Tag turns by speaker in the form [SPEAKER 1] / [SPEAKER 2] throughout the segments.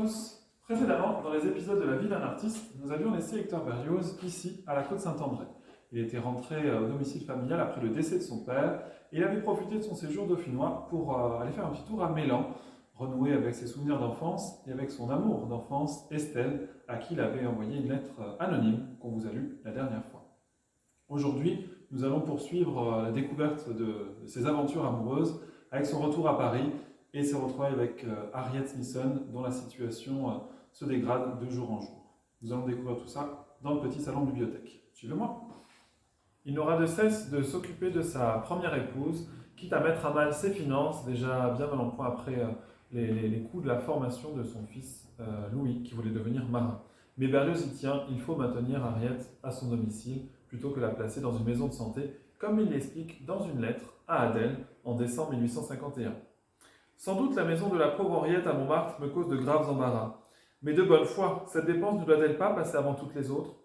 [SPEAKER 1] tous. Précédemment, dans les épisodes de la vie d'un artiste, nous avions laissé Hector Berlioz ici, à la Côte-Saint-André. Il était rentré au domicile familial après le décès de son père et il avait profité de son séjour dauphinois pour aller faire un petit tour à Mélan, renouer avec ses souvenirs d'enfance et avec son amour d'enfance, Estelle, à qui il avait envoyé une lettre anonyme qu'on vous a lue la dernière fois. Aujourd'hui, nous allons poursuivre la découverte de ses aventures amoureuses avec son retour à Paris et ses retrouvailles avec Harriet Smithson, dont la situation se dégrade de jour en jour. Nous allons découvrir tout ça dans le petit salon de bibliothèque. Suivez-moi. Il n'aura de cesse de s'occuper de sa première épouse, quitte à mettre à mal ses finances, déjà bien mal en point après les coûts de la formation de son fils Louis, qui voulait devenir marin. Mais Berlioz y tient, il faut maintenir Harriet à son domicile, plutôt que la placer dans une maison de santé, comme il l'explique dans une lettre à Adèle en décembre 1851. Sans doute la maison de la pauvre Henriette à Montmartre me cause de graves embarras. Mais de bonne foi, cette dépense ne doit-elle pas passer avant toutes les autres?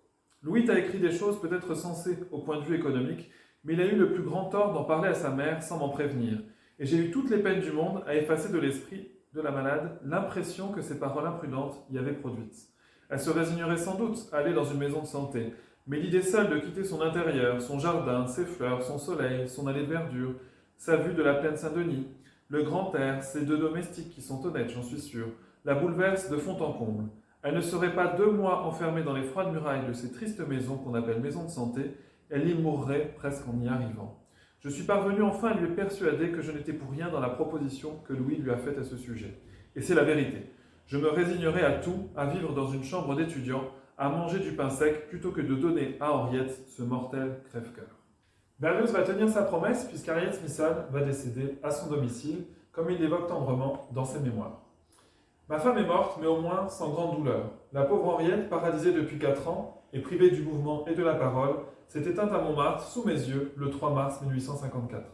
[SPEAKER 1] Louis a écrit des choses peut-être sensées au point de vue économique, mais il a eu le plus grand tort d'en parler à sa mère sans m'en prévenir. Et j'ai eu toutes les peines du monde à effacer de l'esprit de la malade l'impression que ses paroles imprudentes y avaient produite. Elle se résignerait sans doute à aller dans une maison de santé, mais l'idée seule de quitter son intérieur, son jardin, ses fleurs, son soleil, son allée de verdure, sa vue de la plaine Saint-Denis, le grand air, ses deux domestiques qui sont honnêtes, j'en suis sûr, la bouleverse de fond en comble. Elle ne serait pas 2 mois enfermée dans les froides murailles de ces tristes maisons qu'on appelle maisons de santé, elle y mourrait presque en y arrivant. Je suis parvenu enfin à lui persuader que je n'étais pour rien dans la proposition que Louis lui a faite à ce sujet. Et c'est la vérité. Je me résignerai à tout, à vivre dans une chambre d'étudiant, à manger du pain sec, plutôt que de donner à Henriette ce mortel crève-cœur. Berlioz va tenir sa promesse puisqu'Harriet Smithson va décéder à son domicile, comme il l'évoque tendrement dans ses mémoires. Ma femme est morte, mais au moins sans grande douleur. La pauvre Henriette, paralysée depuis 4 ans et privée du mouvement et de la parole, s'est éteinte à Montmartre sous mes yeux le 3 mars 1854.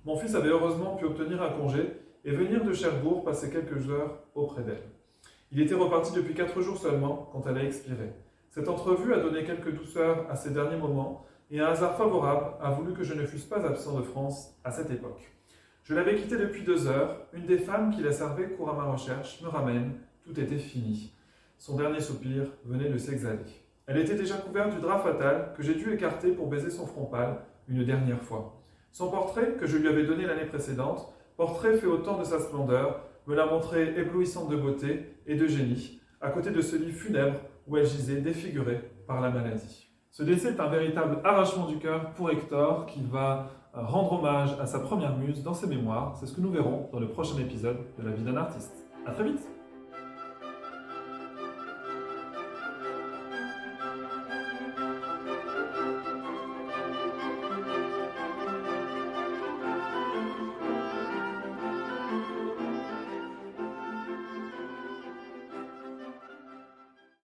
[SPEAKER 1] Mon fils avait heureusement pu obtenir un congé et venir de Cherbourg passer quelques heures auprès d'elle. Il était reparti depuis 4 jours seulement quand elle a expiré. Cette entrevue a donné quelques douceurs à ces derniers moments et un hasard favorable a voulu que je ne fusse pas absent de France à cette époque. Je l'avais quittée depuis 2 heures, une des femmes qui la servait court à ma recherche, me ramène, tout était fini. Son dernier soupir venait de s'exhaler. Elle était déjà couverte du drap fatal que j'ai dû écarter pour baiser son front pâle une dernière fois. Son portrait, que je lui avais donné l'année précédente, portrait fait au temps de sa splendeur, me l'a montré éblouissante de beauté et de génie, à côté de ce lit funèbre où elle gisait défigurée par la maladie. Ce décès est un véritable arrachement du cœur pour Hector qui va rendre hommage à sa première muse dans ses mémoires. C'est ce que nous verrons dans le prochain épisode de La vie d'un artiste. À très vite!